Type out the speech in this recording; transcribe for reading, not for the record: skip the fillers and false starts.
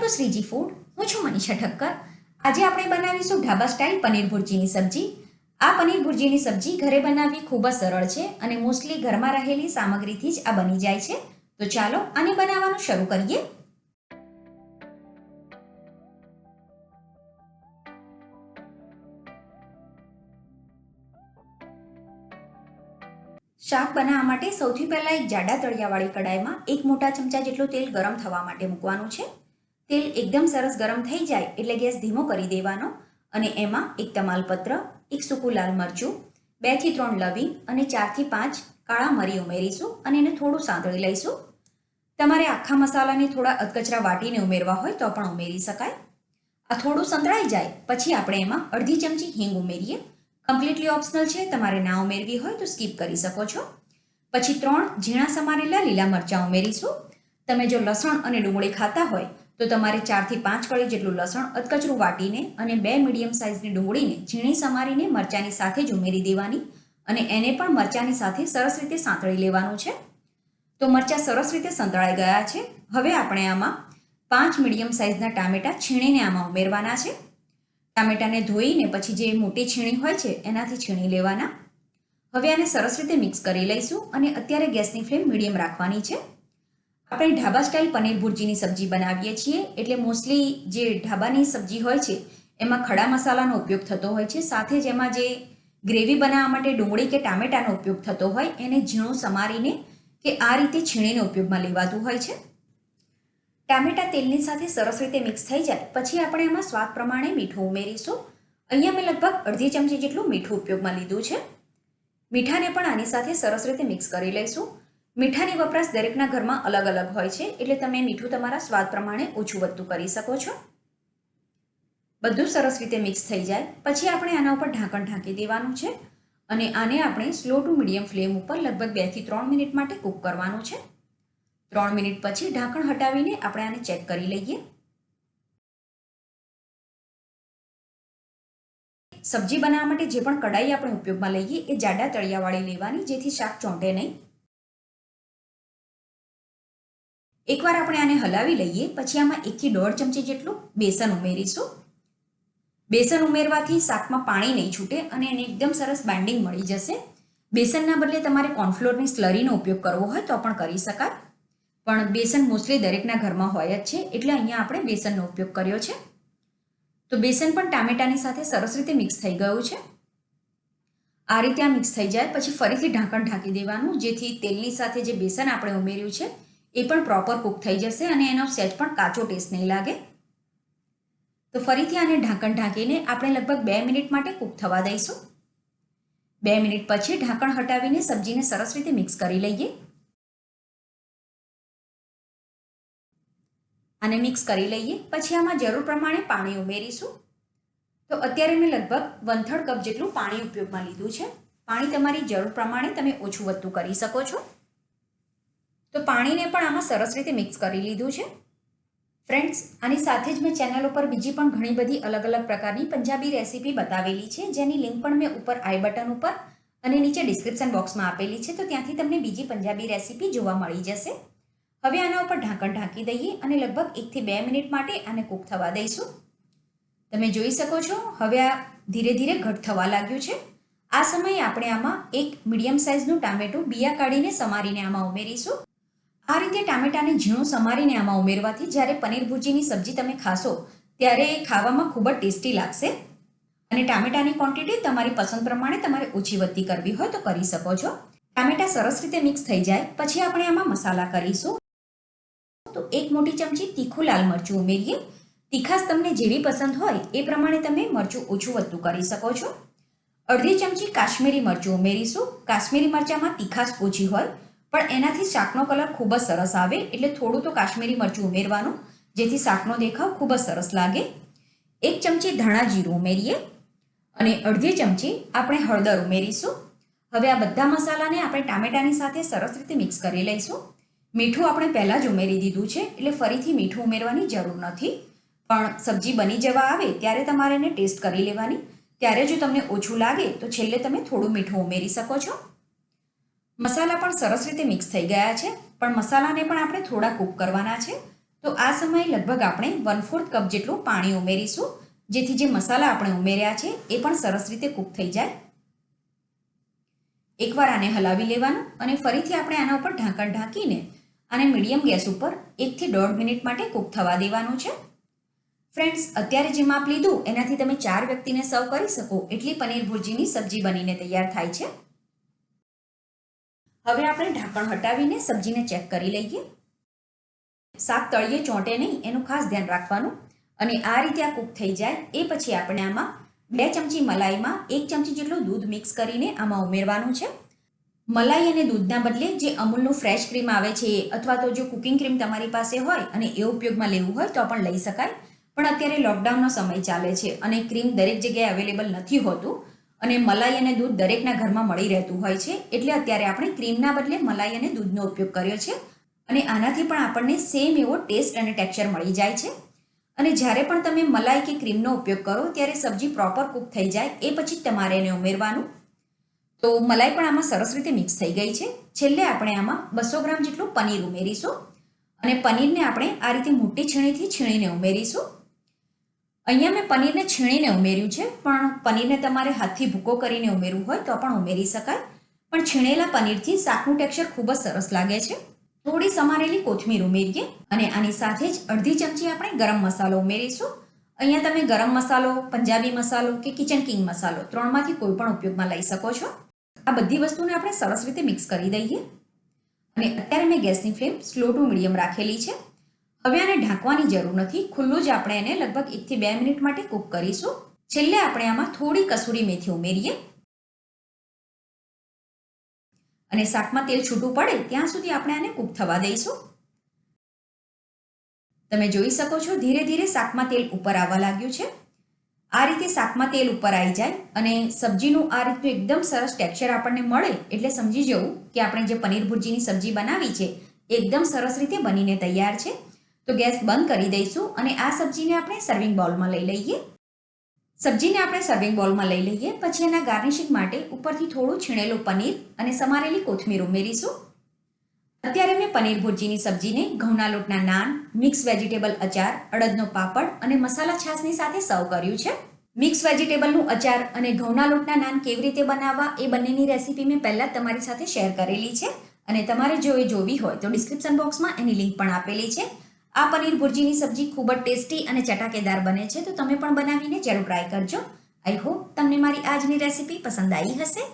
Two Shriji food. હું છું મનીષા ઠક્કર. આજે આપણે બનાવીશું ઢાબા સ્ટાઇલ પનીર ભુરજીની સબ્જી. આ પનીર ભુરજીની સબ્જી ઘરે બનાવવી ખૂબ જ સરળ છે અને મોસ્ટલી ઘરમાં રહેલી સામગ્રીથી જ આ બની જાય છે. તો ચાલો આને બનાવવાનું શરૂ કરીએ. શાક બનાવવા માટે સૌથી પહેલાં એક જાડા તળિયાવાળી કડાઈમાં 1 મોટા ચમચા જેટલું તેલ ગરમ થવા માટે મૂકવાનું છે. તેલ એકદમ સરસ ગરમ થઈ જાય એટલે ગેસ ધીમો કરી દેવાનો અને એમાં એક તમાલપત્ર, એક સૂકું લાલ મરચું, 2 થી 3 લવિંગ અને 4 થી 5 કાળા મરી ઉમેરીશું અને એને થોડું સાંતળી લઈશું. તમારે આખા મસાલાને થોડા અધકચરા વાટીને ઉમેરવા હોય તો પણ ઉમેરી શકાય. આ થોડું સંતળાઈ જાય પછી આપણે એમાં અડધી ચમચી હિંગ ઉમેરીએ. કમ્પ્લીટલી ઓપ્શનલ છે, તમારે ના ઉમેરવી હોય તો સ્કીપ કરી શકો છો. પછી 3 ઝીણા સમારેલા લીલા મરચાં ઉમેરીશું. તમે જો લસણ અને ડુંગળી ખાતા હોય તો તમારે 4 થી 5 કળી જેટલું લસણ અધકચરું વાટીને અને 2 મીડિયમ સાઇઝની ડુંગળીને ઝીણી સમારીને મરચાંની સાથે જ ઉમેરી દેવાની અને એને પણ મરચાંની સાથે સરસ રીતે સાંતળી લેવાનું છે. તો મરચાં સરસ રીતે સંતળાઈ ગયા છે. હવે આપણે આમાં 5 મીડિયમ સાઇઝના ટામેટાં છીણીને આમાં ઉમેરવાના છે. ટામેટાને ધોઈને પછી જે મોટી છીણી હોય છે એનાથી છીણી લેવાના. હવે આને સરસ રીતે મિક્સ કરી લઈશું અને અત્યારે ગેસની ફ્લેમ મીડિયમ રાખવાની છે. આપણે ઢાબા સ્ટાઇલ પનીર ભુરજીની સબ્જી બનાવીએ છીએ એટલે મોસ્ટલી જે ઢાબાની સબ્જી હોય છે એમાં ખડા મસાલાનો ઉપયોગ થતો હોય છે. સાથે જ એમાં જે ગ્રેવી બનાવવા માટે ડુંગળી કે ટામેટાનો ઉપયોગ થતો હોય એને ઝીણું સમારીને કે આ રીતે છીણીને ઉપયોગમાં લેવાતું હોય છે. ટામેટા તેલની સાથે સરસ રીતે મિક્સ થઈ જાય પછી આપણે એમાં સ્વાદ પ્રમાણે મીઠું ઉમેરીશું. અહીંયા મેં લગભગ અડધી ચમચી જેટલું મીઠું ઉપયોગમાં લીધું છે. મીઠાને પણ આની સાથે સરસ રીતે મિક્સ કરી લઈશું. મીઠાની વપરાશ દરેકના ઘરમાં અલગ અલગ હોય છે એટલે તમે મીઠું તમારા સ્વાદ પ્રમાણે ઓછું વધતું કરી શકો છો. બધું સરસ રીતે મિક્સ થઈ જાય પછી આપણે આના ઉપર ઢાંકણ ઢાંકી દેવાનું છે અને આને આપણે સ્લો ટુ મીડિયમ ફ્લેમ ઉપર લગભગ 2 થી 3 મિનિટ માટે કૂક કરવાનું છે. 3 મિનિટ પછી ઢાંકણ હટાવીને આપણે આને ચેક કરી લઈએ. સબ્જી બનાવવા માટે જે પણ કડાઈ આપણે ઉપયોગમાં લઈએ એ જાડા તળિયાવાળી લેવાની જેથી શાક ચોંટે નહીં. એકવાર આપણે આને હલાવી લઈએ પછી આમાં 1 થી 1.5 ચમચી જેટલું બેસન ઉમેરીશું. બેસન ઉમેરવાથી શાકમાં પાણી નહીં છૂટે અને એને એકદમ સરસ બાઇન્ડિંગ મળી જશે. બેસનના બદલે તમારે કોર્નફ્લોરની સ્લરીનો ઉપયોગ કરવો હોય તો પણ કરી શકાય, પણ બેસન મોસ્ટલી દરેકના ઘરમાં હોય જ છે એટલે અહીંયા આપણે બેસનનો ઉપયોગ કર્યો છે. તો બેસન પણ ટામેટાની સાથે સરસ રીતે મિક્સ થઈ ગયું છે. આ રીતે આ મિક્સ થઈ જાય પછી ફરીથી ઢાંકણ ઢાંકી દેવાનું જેથી તેલની સાથે જે બેસન આપણે ઉમેર્યું છે એ પણ પ્રોપર કૂક થઈ જશે અને એનો સહેજ પણ કાચો ટેસ્ટ નહીં લાગે. તો ફરીથી આને ઢાંકણ ઢાંકીને આપણે લગભગ 2 મિનિટ માટે કૂક થવા દઈશું. 2 મિનિટ પછી ઢાંકણ હટાવીને સબ્જીને સરસ રીતે મિક્સ કરી લઈએ. આને મિક્સ કરી લઈએ પછી આમાં જરૂર પ્રમાણે પાણી ઉમેરીશું. તો અત્યારે મેં લગભગ 1/3 કપ જેટલું પાણી ઉપયોગમાં લીધું છે. પાણી તમારી જરૂર પ્રમાણે તમે ઓછું વધતું કરી શકો છો. તો પાણીને પણ આમાં સરસ રીતે મિક્સ કરી લીધું છે. ફ્રેન્ડ્સ, આની સાથે જ મેં ચેનલ ઉપર બીજી પણ ઘણી બધી અલગ અલગ પ્રકારની પંજાબી રેસીપી બતાવેલી છે જેની લિંક પણ મેં ઉપર આઈ બટન ઉપર અને નીચે ડિસ્ક્રિપ્શન બોક્સમાં આપેલી છે, તો ત્યાંથી તમને બીજી પંજાબી રેસીપી જોવા મળી જશે. હવે આના ઉપર ઢાંકણ ઢાંકી દઈએ અને લગભગ 1 થી 2 મિનિટ માટે આને કૂક થવા દઈશું. તમે જોઈ શકો છો હવે આ ધીરે ધીરે ઘટ થવા લાગ્યું છે. આ સમયે આપણે આમાં એક મીડિયમ સાઇઝનું ટામેટું બિયા કાઢીને સમારીને આમાં ઉમેરીશું. આ રીતે ટામેટાને ઝીણું સમારીને આમાં ઉમેરવાથી જ્યારે પનીર ભુરજીની સબ્જી તમે ખાશો ત્યારે એ ખાવામાં ખૂબ જ ટેસ્ટી લાગશે. અને ટામેટાની ક્વોન્ટિટી તમારી પસંદ પ્રમાણે તમારે ઓછી વધતી કરવી હોય તો કરી શકો છો. ટામેટા સરસ રીતે મિક્સ થઈ જાય પછી આપણે આમાં મસાલા કરીશું. તો 1 મોટી ચમચી તીખું લાલ મરચું ઉમેરીએ. તીખાશ તમને જેવી પસંદ હોય એ પ્રમાણે તમે મરચું ઓછું વધતું કરી શકો છો. અડધી ચમચી કાશ્મીરી મરચું ઉમેરીશું. કાશ્મીરી મરચામાં તીખાશ ઓછી હોય પણ એનાથી શાકનો કલર ખૂબ જ સરસ આવે એટલે થોડું તો કાશ્મીરી મરચું ઉમેરવાનું જેથી શાકનો દેખાવ ખૂબ જ સરસ લાગે. 1 ચમચી ધાણા જીરું ઉમેરીએ અને અડધી ચમચી આપણે હળદર ઉમેરીશું. હવે આ બધા મસાલાને આપણે ટામેટાની સાથે સરસ રીતે મિક્સ કરી લઈશું. મીઠું આપણે પહેલાં જ ઉમેરી દીધું છે એટલે ફરીથી મીઠું ઉમેરવાની જરૂર નથી, પણ સબ્જી બની જવા આવે ત્યારે તમારે એને ટેસ્ટ કરી લેવાની. ત્યારે જો તમને ઓછું લાગે તો છેલ્લે તમે થોડું મીઠું ઉમેરી શકો છો. મસાલા પણ સરસ રીતે મિક્સ થઈ ગયા છે પણ મસાલાને પણ આપણે થોડા કૂક કરવાના છે. તો આ સમયે લગભગ આપણે 1/4 કપ જેટલું પાણી ઉમેરીશું, જેથી જે મસાલા આપણે ઉમેર્યા છે એ પણ સરસ રીતે કૂક થઈ જાય. એકવાર આને હલાવી લેવાનું અને ફરીથી આપણે આના ઉપર ઢાંકણ ઢાંકીને આને મીડિયમ ગેસ ઉપર 1 થી 1.5 મિનિટ માટે કૂક થવા દેવાનું છે. ફ્રેન્ડ્સ, અત્યારે જે માપ લીધું એનાથી તમે 4 વ્યક્તિને સર્વ કરી શકો એટલી પનીર ભુરજીની સબ્જી બનીને તૈયાર થાય છે. હવે આપણે ઢાંકણ હટાવીને સબ્જીને ચેક કરી લઈએ. શાક તળિયે ચોંટે નહીં એનું ખાસ ધ્યાન રાખવાનું. અને આ રીતે આ કૂક થઈ જાય એ પછી આપણે આમાં 2 ચમચી મલાઈમાં 1 ચમચી જેટલું દૂધ મિક્સ કરીને આમાં ઉમેરવાનું છે. મલાઈ અને દૂધના બદલે જે અમૂલનું ફ્રેશ ક્રીમ આવે છે અથવા તો જો કુકિંગ ક્રીમ તમારી પાસે હોય અને એ ઉપયોગમાં લેવું હોય તો પણ લઈ શકાય. પણ અત્યારે લોકડાઉનનો સમય ચાલે છે અને ક્રીમ દરેક જગ્યાએ અવેલેબલ નથી હોતું અને મલાઈ અને દૂધ દરેકના ઘરમાં મળી રહેતું હોય છે. એટલે અત્યારે આપણે ક્રીમના બદલે મલાઈ અને દૂધનો ઉપયોગ કર્યો છે અને આનાથી પણ આપણને સેમ એવો ટેસ્ટ અને ટેક્સચર મળી જાય છે. અને જ્યારે પણ તમે મલાઈ કે ક્રીમનો ઉપયોગ કરો ત્યારે સબ્જી પ્રોપર કૂક થઈ જાય એ પછી તમારે એને ઉમેરવાનું. તો મલાઈ પણ આમાં સરસ રીતે મિક્સ થઈ ગઈ છે. છેલ્લે આપણે આમાં 200 ગ્રામ જેટલું પનીર ઉમેરીશું અને પનીરને આપણે આ રીતે મોટી છીણીથી છીણીને ઉમેરીશું. અહીંયા મેં પનીરને છીણીને ઉમેર્યું છે, પણ પનીરને તમારે હાથથી ભૂકો કરીને ઉમેરવું હોય તો પણ ઉમેરી શકાય. પણ છીણેલા પનીરથી શાકનું ટેક્સચર ખૂબ જ સરસ લાગે છે. થોડી સમારેલી કોથમીર ઉમેરીએ અને આની સાથે જ અડધી ચમચી આપણે ગરમ મસાલો ઉમેરીશું. અહીંયા તમે ગરમ મસાલો, પંજાબી મસાલો કે કિચન કિંગ મસાલો 3માંથી કોઈ પણ ઉપયોગમાં લઈ શકો છો. આ બધી વસ્તુને આપણે સરસ રીતે મિક્સ કરી દઈએ અને અત્યારે મેં ગેસની ફ્લેમ સ્લો ટુ મીડિયમ રાખેલી છે. હવે આને ઢાંકવાની જરૂર નથી, ખુલ્લું જ આપણે એને લગભગ 1 થી 2 મિનિટ માટે કૂક કરીશું. છેલ્લે આપણે આમાં થોડી કસૂરી મેથી ઉમેરીએ અને શાકમાં તેલ છૂટું પડે ત્યાં સુધી આપણે આને કૂક થવા દઈશું. તમે જોઈ શકો છો ધીરે ધીરે શાકમાં તેલ ઉપર આવવા લાગ્યું છે. આ રીતે શાકમાં તેલ ઉપર આવી જાય અને સબ્જીનું આ રીતનું એકદમ સરસ ટેક્સચર આપણને મળે એટલે સમજી જવું કે આપણે જે પનીર ભુરજીની સબ્જી બનાવી છે એકદમ સરસ રીતે બનીને તૈયાર છે. તો ગેસ બંધ કરી દઈશું અને આ સબ્જીને આપણે સર્વિંગ બાઉલમાં લઈ લઈએ. સબ્જીને આપણે સર્વિંગ બાઉલમાં લઈ લઈએ પછી એના ગાર્નિશિંગ માટે ઉપરથી થોડું છીણેલું પનીર અને સમારેલી કોથમીર ઉમેરીશું. અત્યારે મેં પનીર ભુરજીની સબ્જીને ઘઉંના લોટના નાન, મિક્સ વેજીટેબલ અચાર, અડદનો પાપડ અને મસાલા છાશની સાથે સર્વ કર્યું છે. મિક્સ વેજીટેબલનું અચાર અને ઘઉંના લોટના નાન કેવી રીતે બનાવવા એ બંનેની રેસીપી મેં પહેલાં જ તમારી સાથે શેર કરેલી છે અને તમારે જો એ જોવી હોય તો ડિસ્ક્રિપ્શન બોક્સમાં એની લિંક પણ આપેલી છે. આ પનીર ભુરજીની સબ્જી ખૂબ જ ટેસ્ટી અને ચટાકેદાર બને છે, તો તમે પણ બનાવીને જરૂર ટ્રાય કરજો. આઈ હોપ તમને મારી આજની રેસીપી પસંદ આવી હશે.